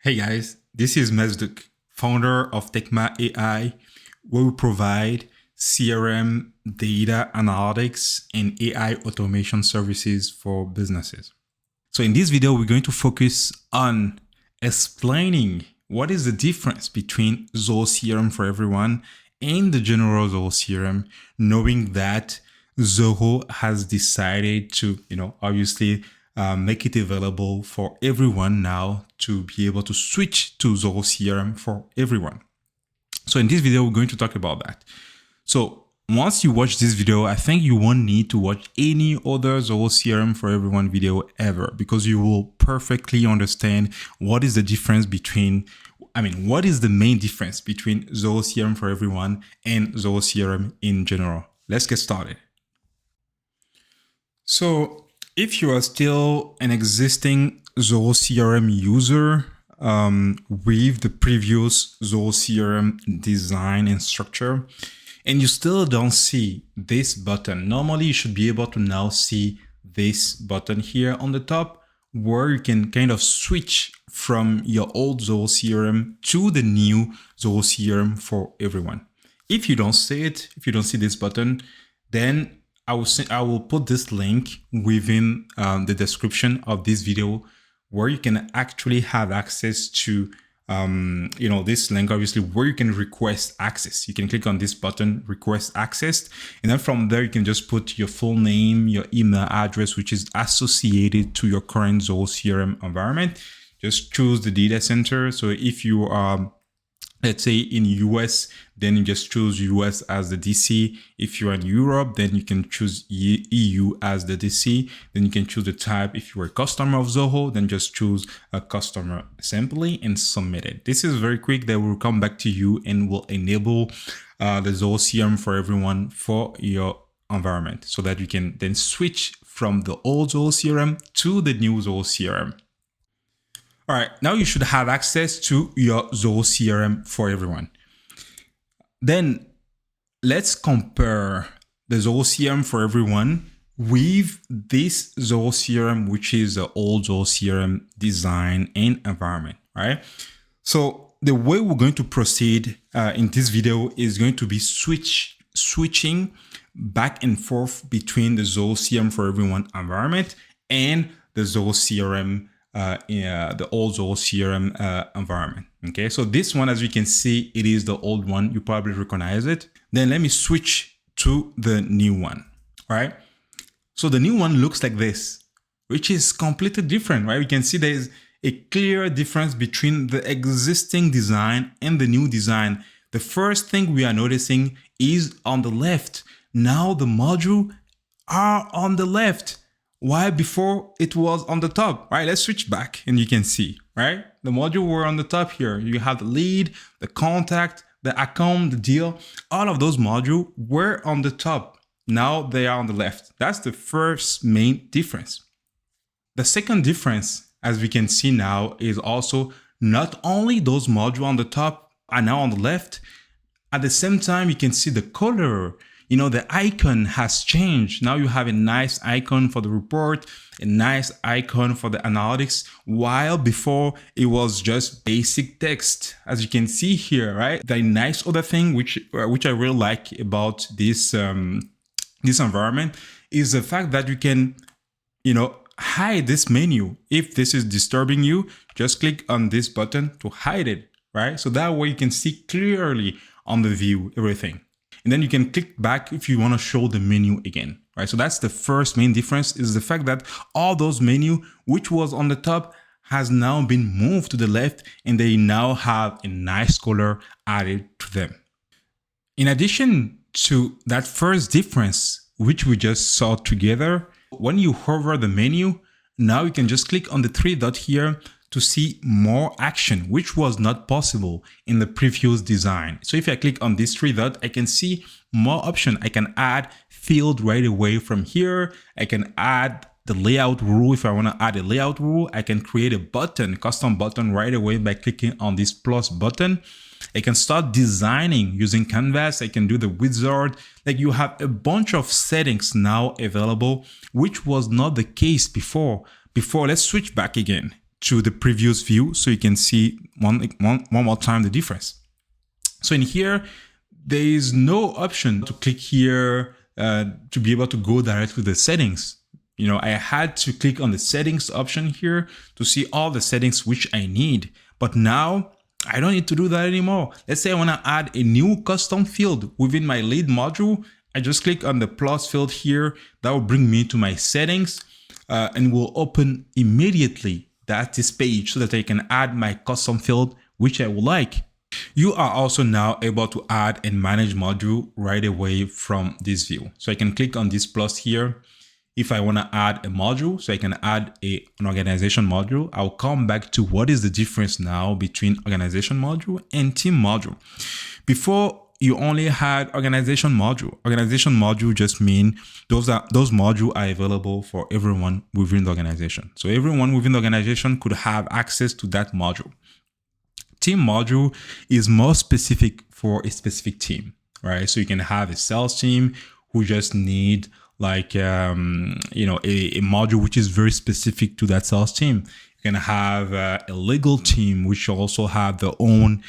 Hey guys, this is Masdouk, founder of TECHMA AI, where we provide CRM, data analytics, and AI automation services for businesses. So in this video, we're going to focus on explaining what is the difference between Zoho CRM for Everyone and the general Zoho CRM, knowing that Zoho has decided to, obviously make it available for everyone now to be able to switch to Zoho CRM for Everyone. So in this video, we're going to talk about that. So once you watch this video, I think you won't need to watch any other Zoho CRM for Everyone video ever, because you will perfectly understand what is the difference between, what is the main difference between Zoho CRM for Everyone and Zoho CRM in general. Let's get started. So if you are still an existing Zoho CRM user with the previous Zoho CRM design and structure, and you still don't see this button, normally you should be able to now see this button here on the top, where you can kind of switch from your old Zoho CRM to the new Zoho CRM for Everyone. If you don't see it, if you don't see this button, then I will put this link within the description of this video, where you can actually have access to, this link, obviously, where you can request access. You can click on this button, request access. And then from there, you can just put your full name, your email address, which is associated to your current Zoho CRM environment. Just choose the data center. So if you are, let's say in US, then you just choose US as the DC. If you're in Europe, then you can choose EU as the DC. Then you can choose the type. If you're a customer of Zoho, then just choose a customer simply and submit it. This is very quick. That will come back to you and will enable the Zoho CRM for Everyone for your environment, so that you can then switch from the old Zoho CRM to the new Zoho CRM. All right, now you should have access to your Zoho CRM for Everyone. Then let's compare the Zoho CRM for Everyone with this Zoho CRM, which is the old Zoho CRM design and environment, right? So the way we're going to proceed in this video is going to be switching back and forth between the Zoho CRM for Everyone environment and the Zoho CRM the old Zoho CRM environment. Okay, so this one, as you can see, it is the old one. You probably recognize it. Then let me switch to the new one. All right, so the new one looks like this, which is completely different, right? You can see there is a clear difference between the existing design and the new design. The first thing we are noticing is on the left. Now the modules are on the left. Why before it was on the top, right? Let's switch back and you can see, right? The module were on the top here. You have the lead, the contact, the account, the deal. All of those modules were on the top. Now they are on the left. That's the first main difference. The second difference, as we can see now, is also not only those modules on the top are now on the left. At the same time, you can see the color. The icon has changed. Now you have a nice icon for the report, a nice icon for the analytics, while before it was just basic text. As you can see here, right? The nice other thing which I really like about this this environment is the fact that you can, hide this menu. If this is disturbing you, just click on this button to hide it, right? So that way you can see clearly on the view everything. And then you can click back if you want to show the menu again, right? So that's the first main difference, is the fact that all those menu, which was on the top, has now been moved to the left, and they now have a nice color added to them. In addition to that first difference, which we just saw together, when you hover the menu, now you can just click on the three dot here to see more action, which was not possible in the previous design. So if I click on this three dot, I can see more option. I can add field right away from here. I can add the layout rule. If I want to add a layout rule, I can create a button, custom button right away by clicking on this plus button. I can start designing using Canvas. I can do the wizard. Like, you have a bunch of settings now available, which was not the case before. Let's switch back again to the previous view so you can see one more time the difference. So in here, there is no option to click here to be able to go directly to the settings. You know, I had to click on the settings option here to see all the settings which I need. But now I don't need to do that anymore. Let's say I want to add a new custom field within my lead module. I just click on the plus field here. That will bring me to my settings and will open immediately this page so that I can add my custom field, which I would like. You are also now able to add and manage module right away from this view. So I can click on this plus here. If I want to add a module, so I can add an organization module, I'll come back to what is the difference now between organization module and team module. Before, you only had organization module. Organization module just mean those modules are available for everyone within the organization. So everyone within the organization could have access to that module. Team module is more specific for a specific team, right? So you can have a sales team who just need like, a module which is very specific to that sales team. You can have a legal team which also have their own,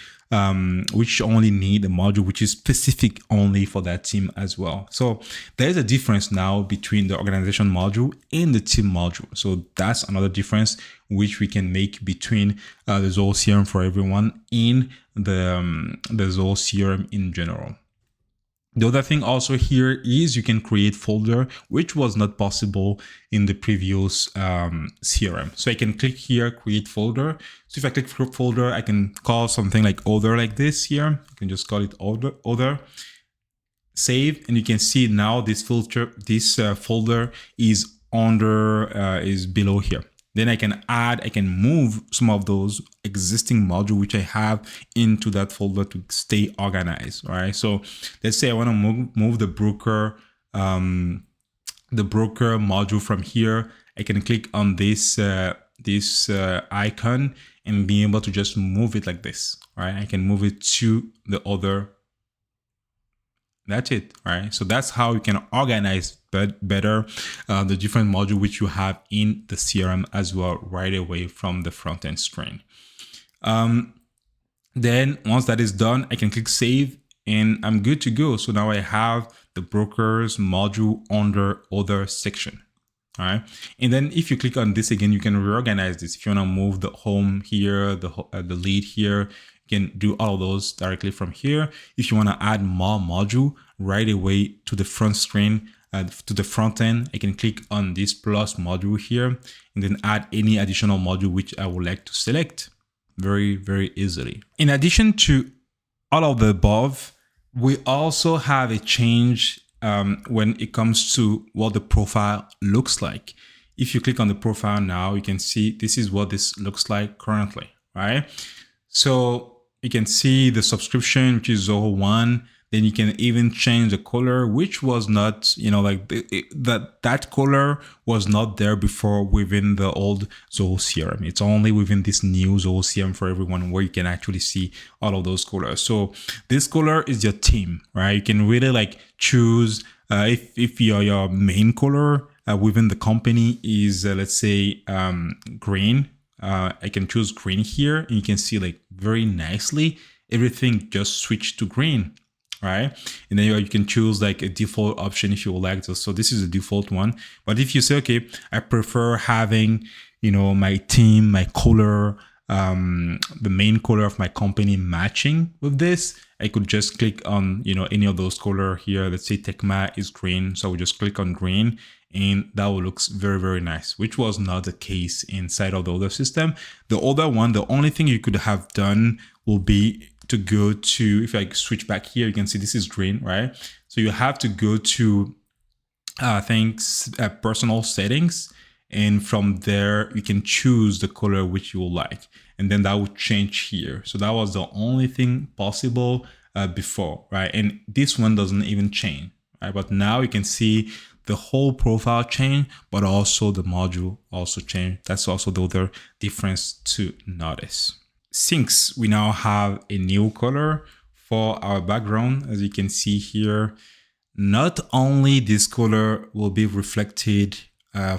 which only need a module which is specific only for that team as well. So there's a difference now between the organization module and the team module. So that's another difference which we can make between the Zoho CRM for Everyone and the Zoho CRM in general. The other thing also here is you can create folder, which was not possible in the previous CRM. So I can click here, create folder. So if I click folder, I can call something like other like this here. I can just call it other. Save, and you can see now this folder is is below here. Then I can move some of those existing modules which I have into that folder to stay organized, right? So let's say I want to move the broker module from here. I can click on this icon and be able to just move it like this, right? I can move it to the other. That's it, right? So that's how you can organize better the different modules which you have in the CRM as well right away from the front end screen. Then once that is done, I can click save and I'm good to go. So now I have the brokers module under other section. All right. And then if you click on this again, you can reorganize this. If you want to move the home here, the lead here, you can do all of those directly from here. If you want to add more module right away to the front screen, to the front end, I can click on this plus module here and then add any additional module which I would like to select very, very easily. In addition to all of the above, we also have a change when it comes to what the profile looks like. If you click on the profile now, you can see this is what this looks like currently, right? So you can see the subscription, which is Zoho 1. Then you can even change the color, which was not, that color was not there before within the old Zoho CRM. It's only within this new Zoho CRM for Everyone where you can actually see all of those colors. So this color is your theme, right? You can really like choose if your main color within the company is, let's say, green. I can choose green here and you can see like very nicely, everything just switched to green. Right? And then you can choose like a default option if you would like to. So this is the default one. But if you say, okay, I prefer having, my theme, my color, the main color of my company matching with this, I could just click on, any of those color here. Let's say TECHMA is green. So we just click on green and that will look very, very nice, which was not the case inside of the other system. The other one, the only thing you could have done will be to go to, if I switch back here, you can see this is green, right? So you have to go to personal settings. And from there, you can choose the color which you will like. And then that would change here. So that was the only thing possible before, right? And this one doesn't even change, right? But now you can see the whole profile change, but also the module also change. That's also the other difference to notice. Since we now have a new color for our background, as you can see here, not only this color will be reflected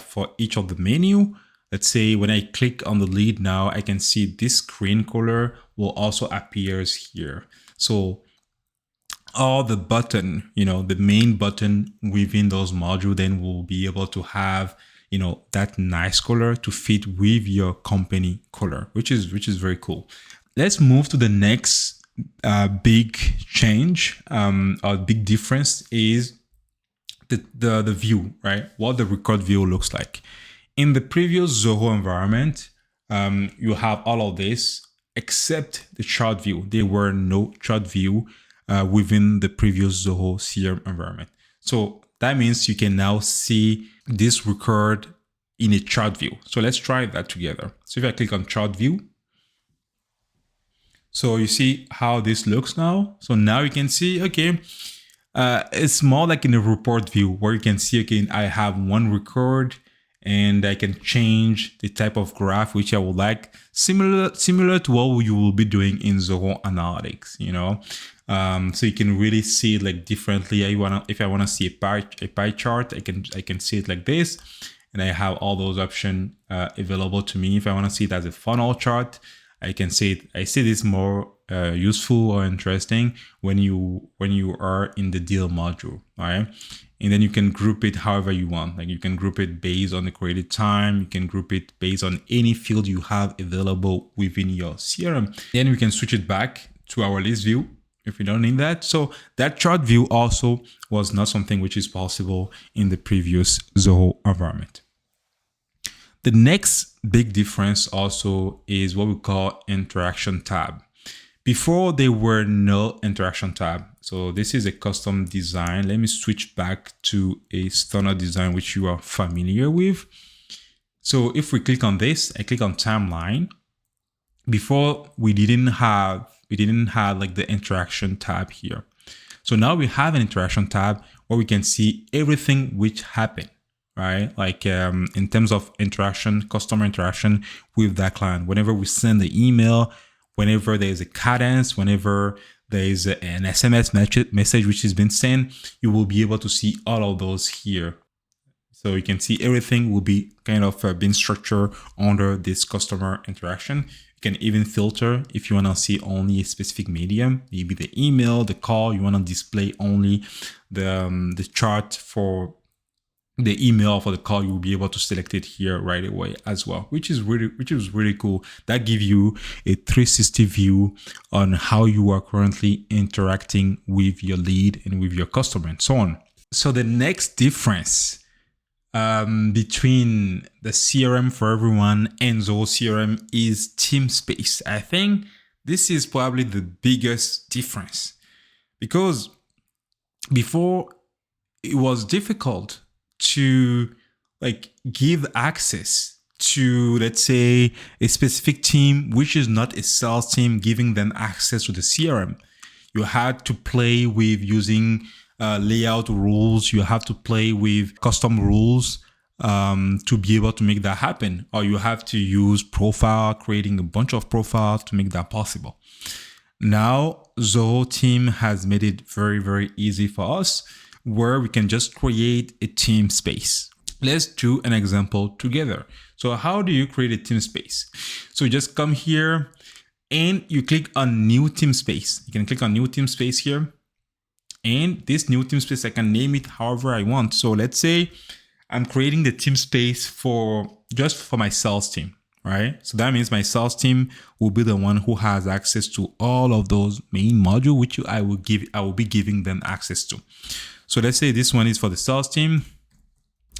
for each of the menu, let's say when I click on the lead now, I can see this screen color will also appears here. So all the button, the main button within those modules then will be able to have, that nice color to fit with your company color, which is very cool. Let's move to the next big change or big difference is the view, right? What the record view looks like. In the previous Zoho environment, you have all of this except the chart view. There were no chart view within the previous Zoho CRM environment. So that means you can now see this record in a chart view. So let's try that together. So if I click on chart view, so you see how this looks now. So now you can see, okay, it's more like in a report view where you can see, okay, I have one record and I can change the type of graph which I would like, similar to what you will be doing in Zoho Analytics, so you can really see it like differently. If I wanna see a pie chart, I can see it like this, and I have all those options available to me. If I wanna see it as a funnel chart, I can see it. I see this more useful or interesting when you are in the deal module, all right? And then you can group it however you want. Like you can group it based on the created time. You can group it based on any field you have available within your CRM. Then we can switch it back to our list view if we don't need that. So that chart view also was not something which is possible in the previous Zoho environment. The next big difference also is what we call interaction tab. Before there were no interaction tab. So this is a custom design. Let me switch back to a standard design which you are familiar with. So if we click on this, I click on timeline. Before we didn't have like the interaction tab here. So now we have an interaction tab where we can see everything which happened, right? Like in terms of interaction, customer interaction with that client. Whenever we send the email, whenever there's a cadence, whenever there is an SMS message which has been sent, you will be able to see all of those here. So you can see everything will be kind of being structured under this customer interaction. You can even filter if you want to see only a specific medium, maybe the email, the call. You want to display only the chart for the email, for the call. You will be able to select it here right away as well, which is really cool. That gives you a 360 view on how you are currently interacting with your lead and with your customer and so on. So the next difference between the CRM for everyone and Zoho CRM is Teamspace. I think this is probably the biggest difference, because before it was difficult to like give access to, let's say, a specific team which is not a sales team, giving them access to the CRM. You had to play with using layout rules. You have to play with custom rules to be able to make that happen, or you have to use profile, creating a bunch of profiles to make that possible. Now Zoho team has made it very, very easy for us, where we can just create a team space. Let's do an example together. So how do you create a team space? So you just come here and you click on new team space. You can click on new team space here. And this new team space, I can name it however I want. So let's say I'm creating the team space just for my sales team, right? So that means my sales team will be the one who has access to all of those main modules, which I will be giving them access to. So let's say this one is for the sales team.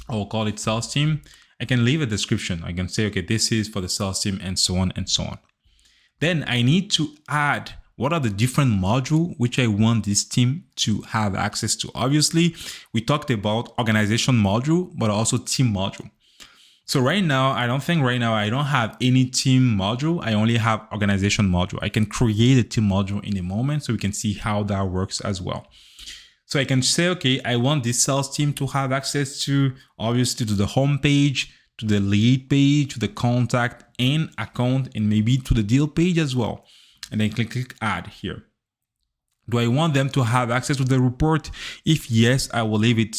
I will call it sales team. I can leave a description. I can say, okay, this is for the sales team and so on and so on. Then I need to add what are the different modules which I want this team to have access to. Obviously, we talked about organization module, but also team module. So right now, I don't have any team module. I only have organization module. I can create a team module in a moment so we can see how that works as well. So I can say, okay, I want this sales team to have access to, obviously, to the home page, to the lead page, to the contact and account, and maybe to the deal page as well. And then click add here. Do I want them to have access to the report? If yes, I will leave it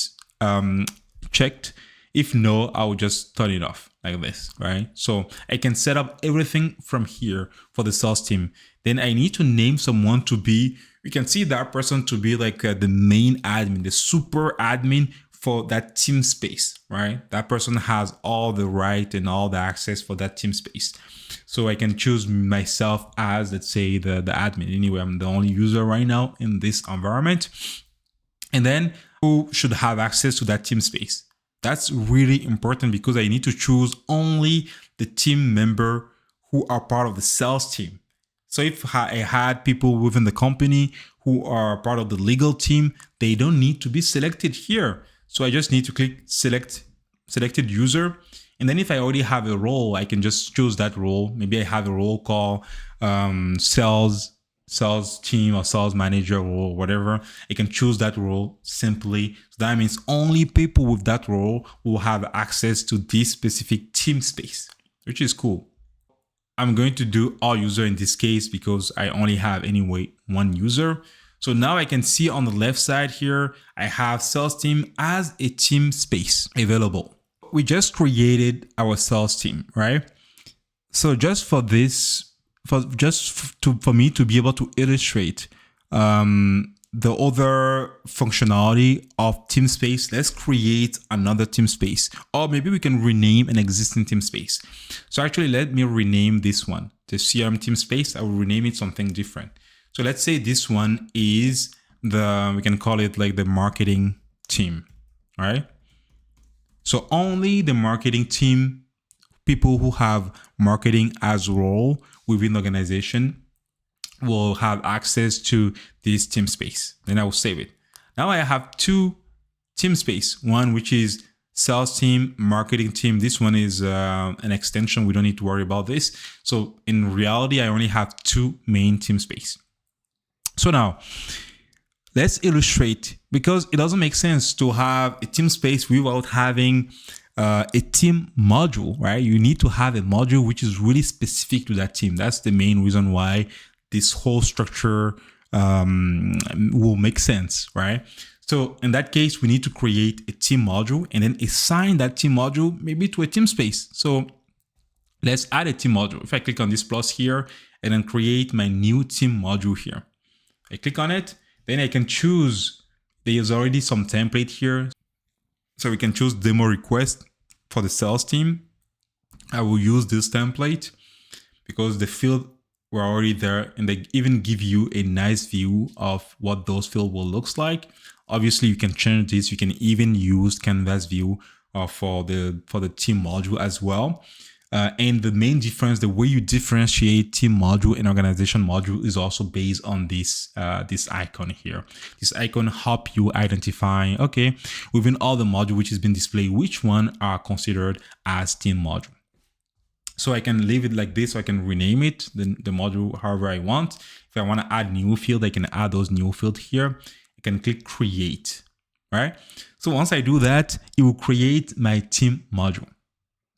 checked. If no, I will just turn it off like this, right? So I can set up everything from here for the sales team. Then I need to name someone to be, you can see that person to be like the main admin, the super admin for that team space, right? That person has all the right and all the access for that team space. So I can choose myself as, let's say, the admin. Anyway, I'm the only user right now in this environment. And then who should have access to that team space? That's really important because I need to choose only the team member who are part of the sales team. So if I had people within the company who are part of the legal team, they don't need to be selected here. So I just need to click selected user. And then if I already have a role, I can just choose that role. Maybe I have a role called sales team or sales manager or whatever. I can choose that role simply. So that means only people with that role will have access to this specific team space, which is cool. I'm going to do all user in this case because I only have anyway one user. So now I can see on the left side here, I have sales team as a team space available. We just created our sales team, right? So just for this, for me to be able to illustrate the other functionality of Teamspace, let's create another Teamspace, or maybe we can rename an existing Teamspace. So actually, let me rename this one, the CRM Teamspace. I will rename it something different. So let's say this one is we can call it like the marketing team, right? So only the marketing team, people who have marketing as role within the organization will have access to this team space. Then I will save it. Now I have two team space, one which is sales team, marketing team. This one is an extension. We don't need to worry about this. So in reality, I only have two main team space. So now let's illustrate, because it doesn't make sense to have a team space without having a team module, right? You need to have a module which is really specific to that team. That's the main reason why this whole structure will make sense, right? So in that case, we need to create a team module and then assign that team module maybe to a team space. So let's add a team module. If I click on this plus here and then create my new team module here, I click on it, then I can choose, there's already some template here. So we can choose demo request for the sales team. I will use this template because the field were already there and they even give you a nice view of what those fields will look like. Obviously, you can change this. You can even use Canvas view for the team module as well. And the main difference, the way you differentiate team module and organization module is also based on this icon here. This icon help you identify, okay, within all the module which has been displayed, which one are considered as team module. So I can leave it like this, so I can rename it, the module however I want. If I want to add new field, I can add those new fields here. I can click create, right? So once I do that, it will create my team module.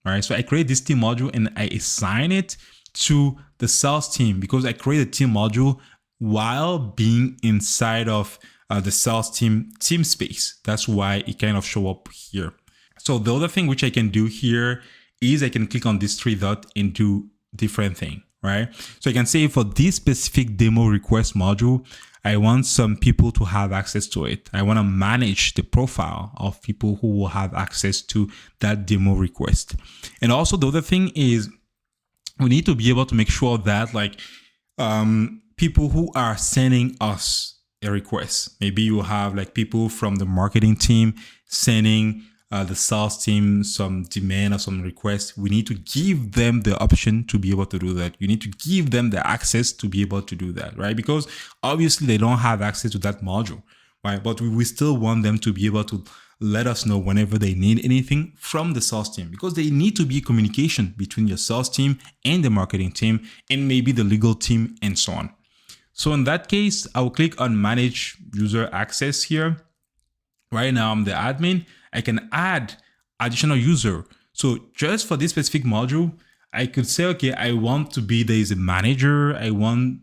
All right, so I create this team module and I assign it to the sales team because I create a team module while being inside of the sales team space. That's why it kind of show up here. So the other thing which I can do here is I can click on this three dot and do different thing, right? So I can say for this specific demo request module, I want some people to have access to it. I want to manage the profile of people who will have access to that demo request. And also the other thing is we need to be able to make sure that like people who are sending us a request, maybe you have like people from the marketing team sending the sales team some demand or some request, we need to give them the option to be able to do that. You need to give them the access to be able to do that, right? Because obviously they don't have access to that module, right? But we still want them to be able to let us know whenever they need anything from the sales team, because they need to be communication between your sales team and the marketing team and maybe the legal team and so on. So in that case, I will click on manage user access here. Right now I'm the admin. I can add additional user. So just for this specific module, I could say, okay, I want to be, there is a manager. I want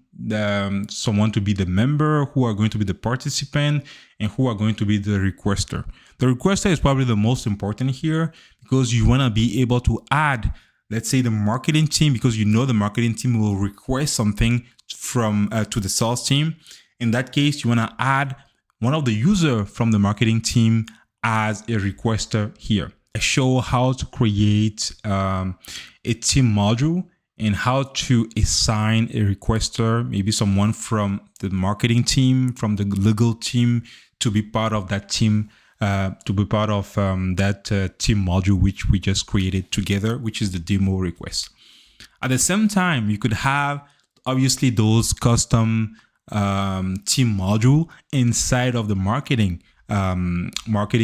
someone to be the member, who are going to be the participant, and who are going to be the requester. The requester is probably the most important here because you want to be able to add, let's say, the marketing team, because you know the marketing team will request something from to the sales team. In that case, you want to add one of the users from the marketing team as a requester here. I show how to create a team module and how to assign a requester, maybe someone from the marketing team, from the legal team, to be part of that team, to be part of that team module which we just created together, which is the demo request. At the same time, you could have obviously those custom team module inside of the marketing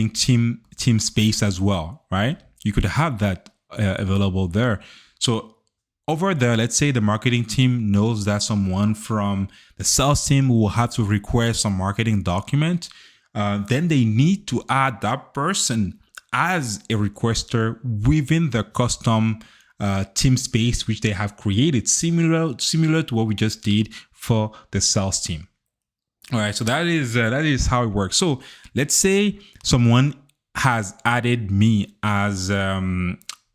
team space as well, right? You could have that available there. So over there, let's say the marketing team knows that someone from the sales team will have to request some marketing document. Then they need to add that person as a requester within the custom team space which they have created, similar to what we just did for the sales team. All right, so that is how it works. So let's say someone has added me as a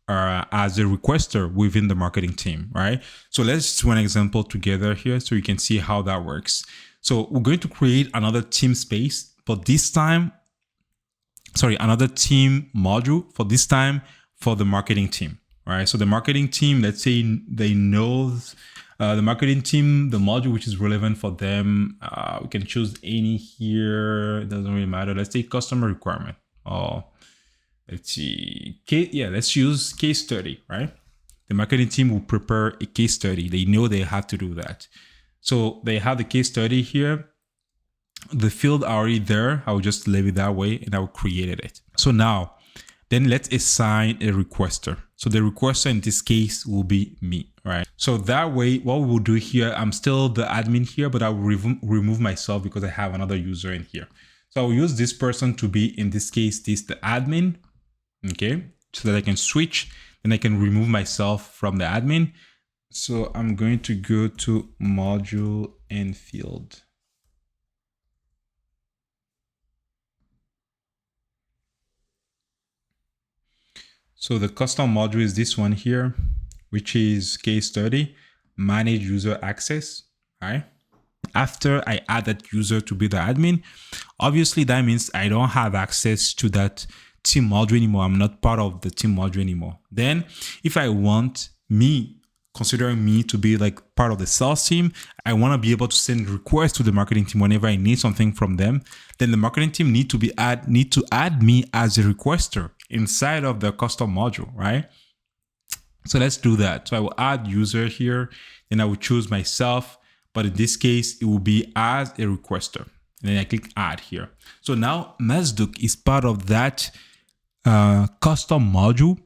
requester within the marketing team, right? So let's do an example together here so you can see how that works. So we're going to create another team space, but this time, another team module for this time for the marketing team, right? So the marketing team, let's say they know the marketing team, the module which is relevant for them. We can choose any here. It doesn't really matter. Let's say customer requirement. Oh, let's see. Let's use case study, right? The marketing team will prepare a case study. They know they have to do that. So they have the case study here. The field are already there. I will just leave it that way and I will create it. So now, then let's assign a requester. So the requester in this case will be me, right? So that way, what we will do here, I'm still the admin here, but I will remove myself because I have another user in here. So I will use this person to be, in this case, the admin, okay? So that I can switch and I can remove myself from the admin. So I'm going to go to module and field. So the custom module is this one here, which is case study, manage user access, right? After I add that user to be the admin, obviously that means I don't have access to that team module anymore. I'm not part of the team module anymore. Then if I want considering me to be like part of the sales team, I want to be able to send requests to the marketing team whenever I need something from them. Then the marketing team need to add me as a requester inside of the custom module, right? So let's do that. So I will add user here, then I will choose myself, but in this case, it will be as a requester. And then I click add here. So now Masdouk is part of that custom module,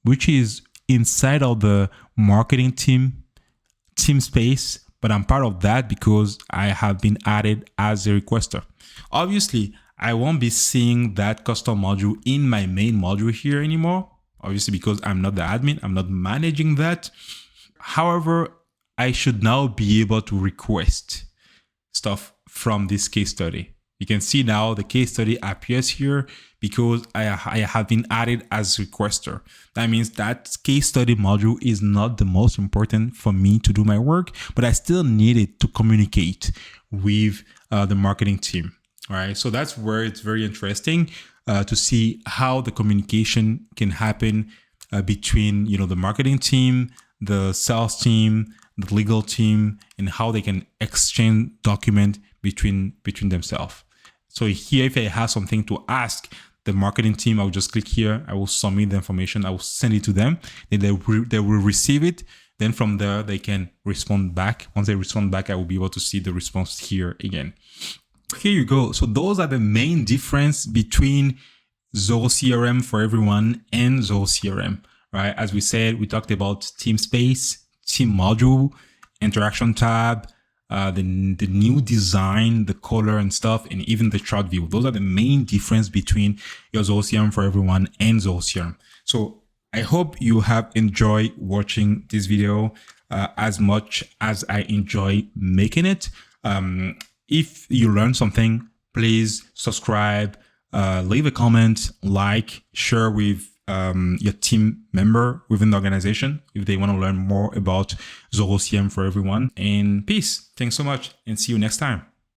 which is inside of the marketing team space, but I'm part of that because I have been added as a requester. Obviously, I won't be seeing that custom module in my main module here anymore, obviously because I'm not the admin, I'm not managing that. However, I should now be able to request stuff from this case study. You can see now the case study appears here because I have been added as requester. That means that case study module is not the most important for me to do my work, but I still need it to communicate with the marketing team. All right, so that's where it's very interesting to see how the communication can happen between the marketing team, the sales team, the legal team, and how they can exchange document between themselves. So here, if I have something to ask the marketing team, I will just click here. I will submit the information. I will send it to them. Then they will receive it. Then from there, they can respond back. Once they respond back, I will be able to see the response here again. Here you go. So those are the main difference between Zoho CRM for Everyone and Zoho CRM, right? As we said, we talked about Teamspace, team module, interaction tab, the new design, the color and stuff, and even the chart view. Those are the main difference between your Zoho CRM for Everyone and Zoho CRM. So I hope you have enjoyed watching this video. as much as I enjoy making it. If you learn something, please subscribe, leave a comment, like, share with your team member within the organization if they want to learn more about Zoho CRM for Everyone. And peace. Thanks so much, and see you next time.